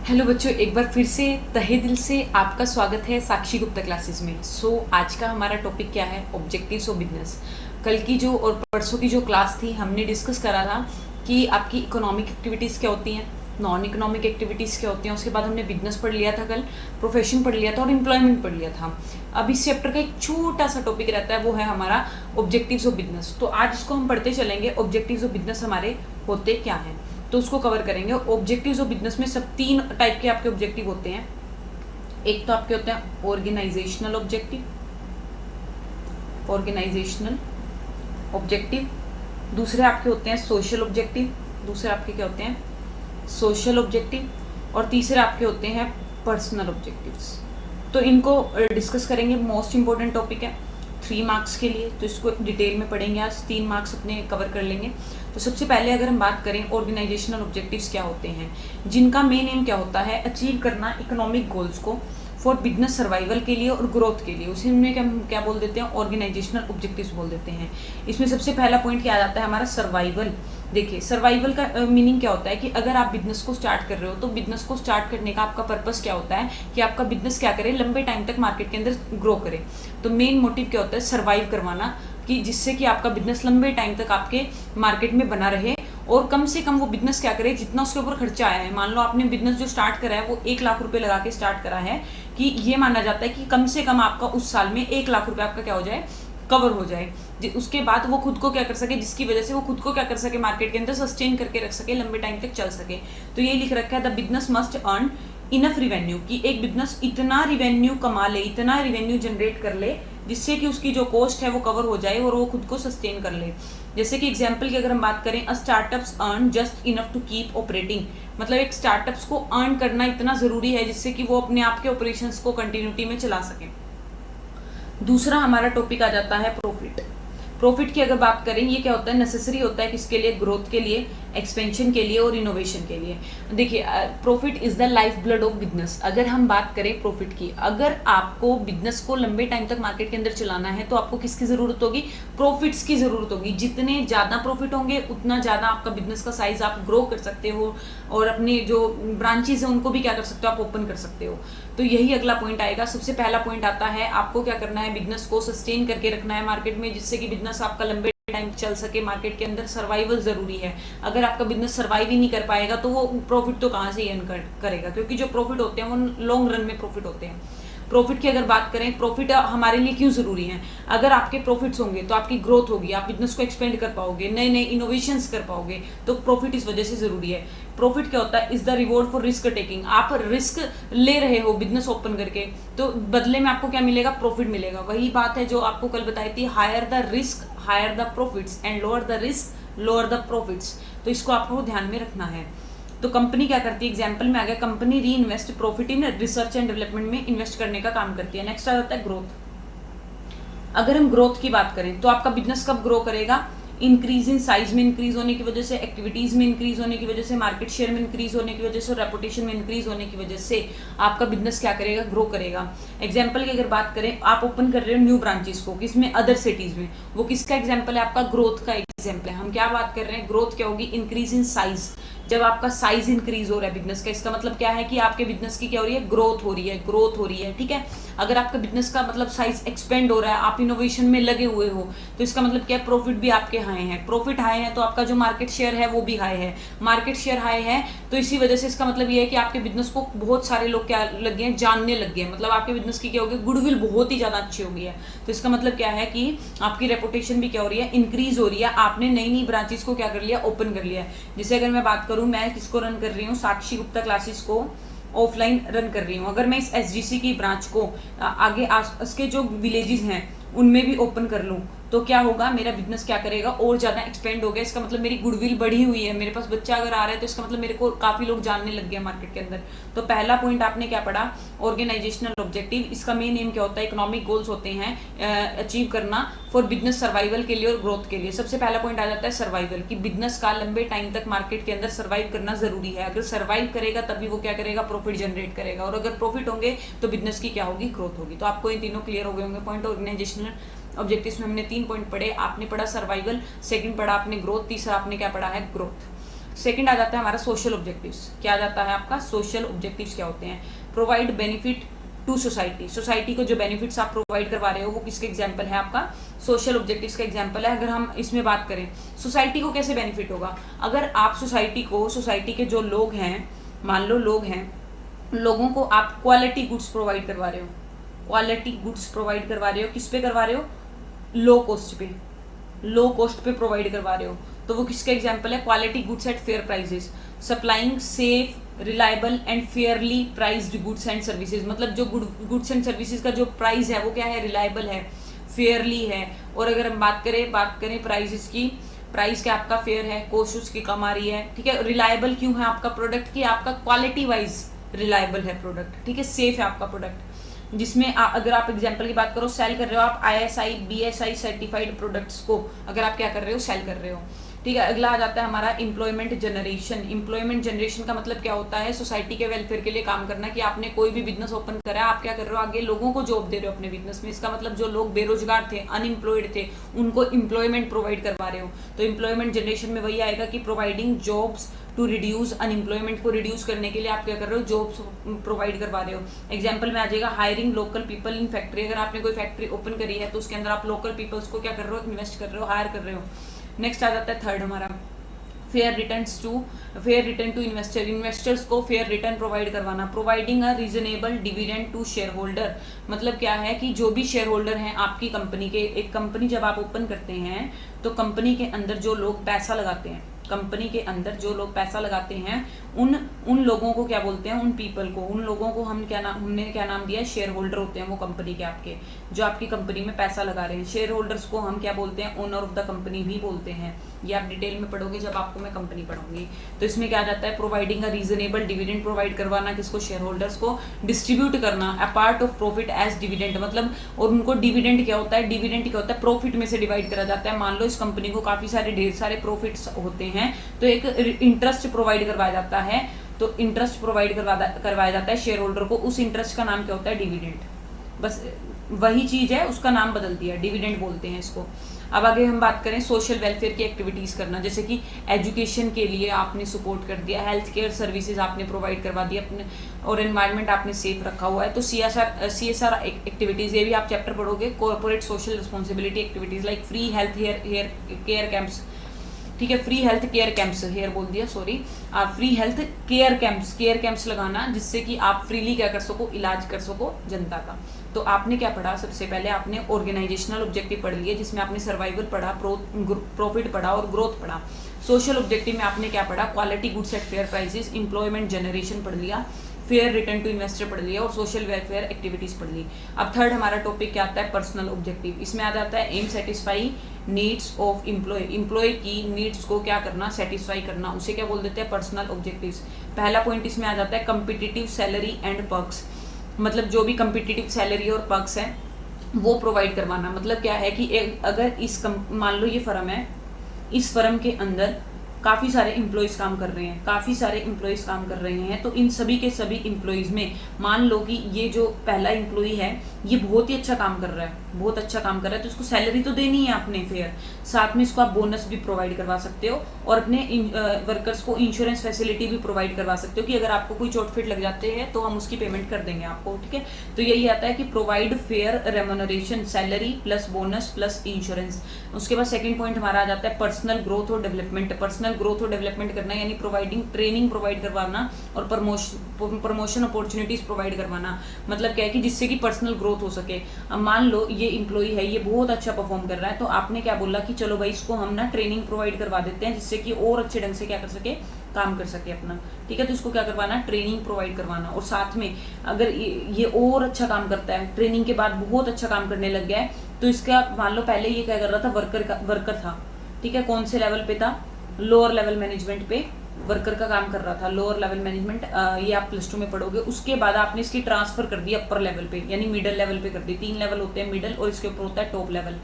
Hello बच्चों, एक बार फिर से तहे दिल से आपका स्वागत है साक्षी गुप्ता क्लासेस में। आज का हमारा टॉपिक क्या है? Objectives of business. कल की जो और परसों की जो क्लास थी, हमने डिस्कस करा था कि आपकी इकोनॉमिक एक्टिविटीज़ क्या होती हैं, नॉन इकोनॉमिक एक्टिविटीज़ क्या होती हैं। उसके बाद हमने बिजनेस पढ़ लिया था, कल प्रोफेशन पढ़ लिया था और एम्प्लॉयमेंट पढ़ लिया था। अब इस चैप्टर का एक छोटा सा टॉपिक रहता है, वो है हमारा ऑब्जेक्टिव्स ऑफ बिजनेस। तो आज इसको हम पढ़ते चलेंगे, ऑब्जेक्टिव्स ऑफ बिजनेस हमारे होते क्या हैं, तो उसको कवर करेंगे। ऑब्जेक्टिव्स ऑफ बिजनेस में सब तीन टाइप के आपके ऑब्जेक्टिव होते हैं। एक तो आपके होते हैं ऑर्गेनाइजेशनल ऑब्जेक्टिव, दूसरे आपके होते हैं सोशल ऑब्जेक्टिव, दूसरे आपके क्या होते हैं सोशल ऑब्जेक्टिव, और तीसरे आपके होते हैं पर्सनल ऑब्जेक्टिव्स। तो इनको डिस्कस करेंगे। मोस्ट इंपॉर्टेंट टॉपिक है 3 मार्क्स के लिए, तो इसको डिटेल में पढ़ेंगे। आज 3 मार्क्स अपने कवर कर लेंगे। तो सबसे पहले अगर हम बात करें ऑर्गेनाइजेशनल ऑब्जेक्टिव्स क्या होते हैं, जिनका मेन एम क्या होता है, अचीव करना इकोनॉमिक गोल्स को फॉर बिजनेस सर्वाइवल के लिए और ग्रोथ के लिए, उसी में क्या बोल देते हैं, ऑर्गेनाइजेशनल ऑब्जेक्टिव्स बोल देते हैं। इसमें सबसे पहला पॉइंट क्या आ जाता है हमारा, सर्वाइवल। देखिए, सर्वाइवल का मीनिंग क्या होता है कि अगर आप बिजनेस को स्टार्ट कर रहे हो तो बिजनेस को स्टार्ट करने का आपका पर्पस क्या होता है कि आपका बिजनेस क्या करे, लंबे टाइम तक मार्केट के अंदर ग्रो करे। तो मेन मोटिव क्या होता है, सर्वाइव करवाना, कि जिससे कि आपका बिजनेस लंबे टाइम तक आपके मार्केट में बना रहे और कम से कम वो बिजनेस क्या करे, जितना उसके ऊपर खर्चा आया है। मान लो आपने बिजनेस जो स्टार्ट करा है वो 1 लाख रुपए लगा के स्टार्ट करा है, कि ये माना जाता है कि कम से कम आपका उस साल में 1 लाख रुपए आपका क्या हो जाए, कवर हो जाए। उसके बाद वो खुद को क्या कर सके, जिसकी वजह से वो खुद को क्या कर सके, मार्केट के अंदर सस्टेन करके रख सके, लंबे टाइम तक चल सके। तो ये लिख रखा है, the business must earn enough revenue, कि एक बिजनेस इतना रिवेन्यू कमा ले, इतना रिवेन्यू जनरेट कर ले, जिससे कि उसकी जो कॉस्ट है वो कवर हो जाए और वो खुद को सस्टेन कर ले। जैसे कि एग्जांपल की अगर हम बात करें, a startups earn just enough to keep operating, मतलब एक स्टार्टअप्स को अर्न करना इतना जरूरी है जिससे कि वो अपने आप के ऑपरेशंस को कंटिन्यूटी में चला सके। दूसरा हमारा टॉपिक आ जाता है प्रॉफिट की अगर बात करें, ये क्या होता है, नेसेसरी होता है किसके लिए, ग्रोथ के लिए, एक्सपेंशन के लिए और इनोवेशन के लिए। देखिए, profit is the life blood of business. अगर हम बात करें प्रॉफिट की, अगर आपको बिजनेस को लंबे टाइम तक मार्केट के अंदर चलाना है तो आपको किसकी जरूरत होगी, प्रॉफिट्स की जरूरत होगी। जितने ज्यादा प्रॉफिट होंगे उतना ज्यादा आपका बिजनेस का साइज आप ग्रो कर सकते हो और अपने जो ब्रांचेस है उनको भी क्या कर सकते हो, आप ओपन कर सकते हो। तो यही अगला पॉइंट आएगा। सबसे पहला पॉइंट आता है, आपको क्या करना है, बिजनेस को सस्टेन करके रखना है मार्केट में, जिससे कि बिजनेस आपका लंबे टाइम चल सके। मार्केट के अंदर सर्वाइवल जरूरी है। अगर आपका बिजनेस सर्वाइव ही नहीं कर पाएगा तो वो प्रॉफिट तो कहाँ से अर्न करेगा, क्योंकि जो प्रॉफिट होते हैं वो लॉन्ग रन में प्रॉफिट होते हैं। प्रॉफिट की अगर बात करें, प्रॉफिट हमारे लिए क्यों जरूरी है, अगर आपके प्रॉफिट्स होंगे तो आपकी ग्रोथ होगी, आप बिजनेस को एक्सपेंड कर पाओगे, नए नए इनोवेशंस कर पाओगे। तो प्रॉफिट इस वजह से जरूरी है। प्रॉफिट क्या होता है, is the reward for risk taking. आप रिस्क ले रहे हो बिजनेस ओपन करके, तो बदले में आपको क्या मिलेगा, प्रॉफिट मिलेगा। वही बात है जो आपको कल बताई थी, higher the risk higher the profits and lower the risk lower the profits. तो इसको आपको ध्यान में रखना है। तो कंपनी क्या करती है, एग्जाम्पल में आ गया, कंपनी री invest profit in research and development में इन्वेस्ट करने का काम करती है। नेक्स्ट आ जाता है ग्रोथ। अगर हम ग्रोथ की बात करें तो आपका बिजनेस कब ग्रो करेगा, इंक्रीज इन साइज में इंक्रीज होने की वजह से, एक्टिविटीज में इंक्रीज होने की वजह से, मार्केट शेयर में इंक्रीज होने की वजह से, रेपुटेशन में इंक्रीज होने की वजह से आपका बिजनेस क्या करेगा, ग्रो करेगा। एग्जाम्पल की अगर बात करें, आप ओपन कर रहे हो न्यू ब्रांचेस को, किसमें, अदर सिटीज में, वो किसका एग्जाम्पल है, आपका ग्रोथ का एग्जाम्पल है। हम क्या बात कर रहे हैं, ग्रोथ क्या होगी, इंक्रीज इन साइज। जब आपका साइज इंक्रीज हो रहा है बिजनेस का, इसका मतलब क्या है कि आपके बिजनेस की क्या हो रही है, ग्रोथ हो रही है, ग्रोथ हो रही है। ठीक है, अगर आपका बिजनेस का मतलब साइज एक्सपेंड हो रहा है, आप इनोवेशन में लगे हुए हो, तो इसका मतलब क्या है, प्रॉफिट भी आपके हाई है। प्रॉफिट हाई है तो आपका जो मार्केट शेयर है वो भी हाई है। मार्केट शेयर हाई है तो इसी वजह से इसका मतलब ये है कि आपके बिजनेस को बहुत सारे लोग क्या लग गए हैं, जानने लग गए हैं। मतलब आपके बिजनेस की क्या होगी, गुडविल बहुत ही ज्यादा अच्छी हो गई है। तो इसका मतलब क्या है कि आपकी रेपुटेशन भी क्या हो रही है, इंक्रीज हो रही है। आपने नई नई ब्रांचेस को क्या कर लिया, ओपन कर लिया। जैसे अगर मैं बात करूं, मैं किसको रन कर रही हूँ, साक्षी गुप्ता क्लासेस को ऑफलाइन रन कर रही हूँ। अगर मैं इस एसजीसी की ब्रांच को आगे आसपास के जो विलेजेस हैं उनमें भी ओपन कर लूँ तो क्या होगा, मेरा बिजनेस क्या करेगा, और ज्यादा एक्सपेंड हो गया। इसका मतलब मेरी गुडविल बढ़ी हुई है, मेरे पास बच्चा अगर आ रहा है तो इसका मतलब मेरे को काफी लोग जानने लग गए मार्केट के अंदर। तो पहला पॉइंट आपने क्या पढ़ा, ऑर्गेनाइजेशनल ऑब्जेक्टिव। इसका मेन एम क्या होता है, इकोनॉमिक गोल्स होते हैं अचीव करना फॉर बिजनेस सर्वाइवल के लिए और ग्रोथ के लिए। सबसे पहला पॉइंट आ जाता है सर्वाइवल, कि बिजनेस का लंबे टाइम तक मार्केट के अंदर सर्वाइव करना जरूरी है। अगर सर्वाइव करेगा तभी वो क्या करेगा, प्रॉफिट जनरेट करेगा, और अगर प्रॉफिट होंगे तो बिजनेस की क्या होगी, ग्रोथ होगी। तो आपको ये तीनों क्लियर हो गए होंगे पॉइंट। ऑर्गेनाइजेशनल ऑब्जेक्टिव्स में हमने 3 पॉइंट पढ़े। आपने पढ़ा सर्वाइवल, सेकंड पढ़ा आपने ग्रोथ, तीसरा आपने क्या पढ़ा है, ग्रोथ। सेकंड आ जाता है हमारा सोशल ऑब्जेक्टिव्स। क्या आ जाता है आपका सोशल ऑब्जेक्टिव्स क्या होते हैं? Provide benefit to society, society को जो बेनिफिट्स आप प्रोवाइड करवा रहे हो वो किसके एग्जाम्पल है? आपका सोशल ऑब्जेक्टिव्स का एग्जाम्पल है। अगर हम इसमें बात करें सोसाइटी को कैसे बेनिफिट होगा, अगर आप सोसाइटी के जो लोग हैं, मान लो लोग हैं, लोगों को आप क्वालिटी गुड्स प्रोवाइड करवा रहे हो, क्वालिटी गुड्स प्रोवाइड करवा रहे हो, किस पे करवा रहे हो? लो कॉस्ट पे, लो कॉस्ट पे प्रोवाइड करवा रहे हो, तो वो किसका एग्जाम्पल है? Quality goods at fair prices, supplying safe reliable and Fairlie priced goods and services. मतलब जो गुड्स एंड सर्विसेज का जो प्राइस है वो क्या है? रिलायबल है, फेयरली है। और अगर हम बात करें प्राइसेस की, प्राइस क्या आपका फेयर है, कॉस्ट उसकी कम आ रही है, ठीक है। रिलायबल क्यों है आपका प्रोडक्ट? की आपका क्वालिटी वाइज रिलायबल है प्रोडक्ट, ठीक है, सेफ है आपका प्रोडक्ट। जिसमें अगर आप एग्जांपल की बात करो, सेल कर रहे हो आप ISI BSI सर्टिफाइड प्रोडक्ट्स को, अगर आप क्या कर रहे हो? सेल कर रहे हो, ठीक है। अगला आ जाता है हमारा एम्प्लॉयमेंट जनरेशन। एम्प्लॉयमेंट जनरेशन का मतलब क्या होता है? सोसाइटी के वेलफेयर के लिए काम करना, कि आपने कोई भी बिजनेस ओपन करा है, आप क्या कर रहे हो? आगे लोगों को जॉब दे रहे हो अपने बिजनेस में। इसका मतलब जो लोग बेरोजगार थे, अनएम्प्लॉयड थे, उनको एम्प्लॉयमेंट प्रोवाइड करवा रहे हो। तो एम्प्लॉयमेंट जनरेशन में वही आएगा कि providing jobs to reduce unemployment को रिड्यूस करने के लिए आप क्या कर रहे हो? जॉब्स प्रोवाइड करवा रहे हो। एग्जांपल में आ जाएगा hiring local people in factory. अगर आपने कोई फैक्ट्री ओपन करी है तो उसके अंदर आप लोकल पीपल्स को क्या कर रहे हो? इन्वेस्ट कर रहे हो, हायर कर रहे हो। नेक्स्ट आ जाता है थर्ड हमारा fair return to investor. Investors को फेयर रिटर्न प्रोवाइड करवाना। Providing a reasonable dividend to shareholder. मतलब क्या है कि जो भी शेयर होल्डर हैं आपकी कंपनी के, एक कंपनी जब आप ओपन करते हैं तो कंपनी के अंदर जो लोग पैसा लगाते हैं, कंपनी के अंदर जो लोग पैसा लगाते हैं उन लोगों को क्या बोलते हैं? उन पीपल को, उन लोगों को हमने क्या नाम दिया है? शेयर होल्डर होते हैं वो कंपनी के, आपके जो आपकी कंपनी में पैसा लगा रहे हैं। शेयर होल्डर्स को हम क्या बोलते हैं? ओनर ऑफ द कंपनी भी बोलते हैं। ये आप डिटेल में पढ़ोगे जब आपको मैं कंपनी पढ़ाऊंगी। तो इसमें क्या आ जाता है? Providing a reasonable dividend provide करवाना, किसको? शेयर होल्डर्स को। डिस्ट्रीब्यूट करना a part of profit as dividend, मतलब और उनको डिविडेंड क्या होता है? डिविडेंड क्या होता है? प्रॉफिट में से डिवाइड करा जाता है। मान लो इस कंपनी को काफी सारे ढेर सारे प्रॉफिट्स होते हैं तो एक इंटरेस्ट प्रोवाइड करवाया जाता है, तो इंटरेस्ट प्रोवाइड करवाया जाता है शेयर होल्डर को। उस इंटरेस्ट का नाम क्या होता है? डिविडेंड। बस वही चीज है, उसका नाम बदल दिया, डिविडेंड बोलते हैं इसको। अब आगे हम बात करें सोशल वेलफेयर की एक्टिविटीज करना, जैसे कि एजुकेशन के लिए आपने सपोर्ट कर दिया, हेल्थ केयर सर्विसेज आपने प्रोवाइड करवा दिया अपने, और एनवायरनमेंट आपने सेफ रखा हुआ है। तो CSR एक्टिविटीज, ये भी आप चैप्टर पढ़ोगे, corporate social responsibility activities like free health hair care camps, ठीक है, free health care camps, hair बोल दिया सॉरी, आप फ्री हेल्थ केयर कैंप्स लगाना, जिससे कि आप फ्रीली क्या कर सको? इलाज कर सको जनता का। तो आपने क्या पढ़ा? सबसे पहले आपने ऑर्गेनाइजेशनल ऑब्जेक्टिव पढ़ लिए, जिसमें आपने सर्वाइवल पढ़ा, प्रॉफिट पढ़ा और ग्रोथ पढ़ा। सोशल ऑब्जेक्टिव में आपने क्या पढ़ा? Quality goods at fair prices, employment generation पढ़ लिया, फेयर रिटर्न टू इन्वेस्टर पढ़ लिया और सोशल वेलफेयर एक्टिविटीज पढ़ ली। अब थर्ड हमारा टॉपिक क्या आता है? Personal objective. इसमें आ जाता है एम सेटिस्फाई नीड्स ऑफ एम्प्लॉय की नीड्स को क्या करना? सेटिस्फाई करना, उसे क्या बोल देते हैं? Personal objectives. पहला पॉइंट इसमें आ जाता है कम्पिटिटिव सैलरी एंड पर्क्स, मतलब जो भी कम्पिटिटिव सैलरी और पर्क्स है वो प्रोवाइड करवाना। मतलब क्या है कि अगर मान लो ये फर्म है, इस फर्म के अंदर काफ़ी सारे एम्प्लॉयज़ काम कर रहे हैं, तो इन सभी के सभी एम्प्लॉयज़ में मान लो कि ये जो पहला एम्प्लॉई है ये बहुत ही अच्छा काम कर रहा है, तो इसको सैलरी तो देनी है आपने फेयर, साथ में इसको आप बोनस भी प्रोवाइड करवा सकते हो और अपने वर्कर्स को इंश्योरेंस फैसिलिटी भी प्रोवाइड करवा सकते हो कि अगर आपको कोई चोट फिट लग जाते हैं तो हम उसकी पेमेंट कर देंगे आपको, ठीक है। तो यही आता है कि provide fair remuneration, salary plus bonus plus insurance. उसके बाद सेकंड पॉइंट हमारा आ जाता है पर्सनल ग्रोथ और डेवलपमेंट। पर्सनल ग्रोथ और डेवलपमेंट करना यानी प्रोवाइडिंग ट्रेनिंग प्रोवाइड करवाना और प्रमोशन अपॉर्चुनिटीज प्रोवाइड करवाना। मतलब क्या है कि जिससे कि पर्सनल ग्रोथ हो सके। अब मान लो ये एम्प्लॉई है, ये बहुत अच्छा परफॉर्म कर रहा है, तो आपने क्या बोला कि चलो भाई इसको हम ना ट्रेनिंग प्रोवाइड करवा देते हैं जिससे कि और अच्छे ढंग से क्या कर सके, काम कर सके अपना, ठीक है। तो इसको क्या करवाना? ट्रेनिंग प्रोवाइड करवाना। और साथ में अगर ये और अच्छा काम करता है, ट्रेनिंग के बाद बहुत अच्छा काम करने लग गया है, तो इसका मान लो पहले ये क्या कर रहा था? वर्कर था, ठीक है। कौन से लेवल पे था? लोअर लेवल मैनेजमेंट पे वर्कर का काम कर रहा था, लोअर लेवल मैनेजमेंट, ये आप +2 में पढ़ोगे। उसके बाद आपने इसकी ट्रांसफर कर दी अपर लेवल पे, यानी मिडिल लेवल पे कर दी। 3 लेवल होते हैं मिडिल और इसके ऊपर होता है टॉप लेवल।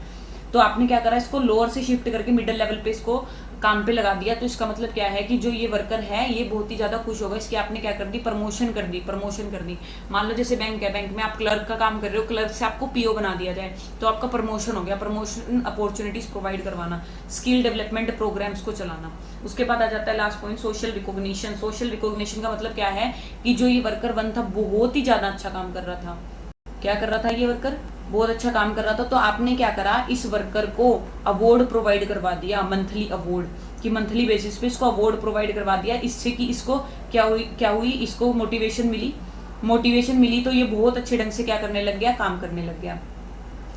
तो आपने क्या करा, इसको लोअर से शिफ्ट करके मिडिल लेवल पे इसको काम पे लगा दिया। तो इसका मतलब क्या है कि जो ये वर्कर है ये बहुत ही ज़्यादा खुश होगा, इसकी आपने क्या कर दी, प्रमोशन कर दी। मान लो जैसे बैंक है, बैंक में आप क्लर्क का काम कर रहे हो, क्लर्क से आपको पीओ बना दिया जाए तो आपका प्रमोशन हो गया। प्रमोशन अपॉर्चुनिटीज प्रोवाइड करवाना, स्किल डेवलपमेंट प्रोग्राम्स को चलाना। उसके बाद आ जाता है last point, social recognition. Social recognition का मतलब क्या है कि जो ये वर्कर 1 था बहुत ही ज़्यादा अच्छा काम कर रहा था। क्या कर रहा था ये वर्कर, बहुत अच्छा काम कर रहा था। तो आपने क्या करा, इस वर्कर को अवार्ड प्रोवाइड करवा दिया, मंथली अवार्ड, कि मंथली बेसिस पे इसको अवार्ड प्रोवाइड करवा दिया। इससे कि इसको क्या हुई, इसको मोटिवेशन मिली तो ये बहुत अच्छे ढंग से क्या करने लग गया, काम करने लग गया।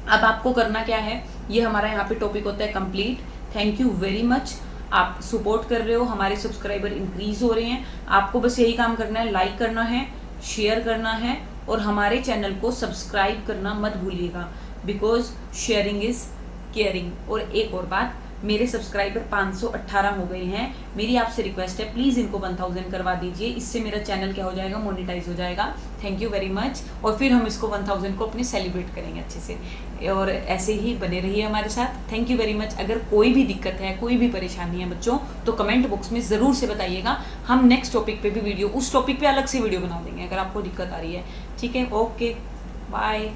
अब आपको करना क्या है, ये हमारा यहाँ पे टॉपिक होता है complete. Thank you very much, आप सपोर्ट कर रहे हो, हमारे सब्सक्राइबर इंक्रीज हो रहे हैं। आपको बस यही काम करना है, लाइक करना है, शेयर करना है और हमारे चैनल को सब्सक्राइब करना मत भूलिएगा, बिकॉज शेयरिंग इज केयरिंग। और एक और बात, मेरे सब्सक्राइबर 518 हो गए हैं। मेरी आपसे रिक्वेस्ट है, प्लीज़ इनको 1000 करवा दीजिए, इससे मेरा चैनल क्या हो जाएगा, मोनेटाइज हो जाएगा। Thank you very much. और फिर हम इसको 1000 को अपने सेलिब्रेट करेंगे अच्छे से, और ऐसे ही बने रहिए हमारे साथ। Thank you very much. अगर कोई भी दिक्कत है, कोई भी परेशानी है बच्चों, तो कमेंट बॉक्स में ज़रूर से बताइएगा। हम नेक्स्ट टॉपिक पे भी वीडियो, उस टॉपिक पे अलग से वीडियो बना देंगे अगर आपको दिक्कत आ रही है। ठीक है, ओके, बाय।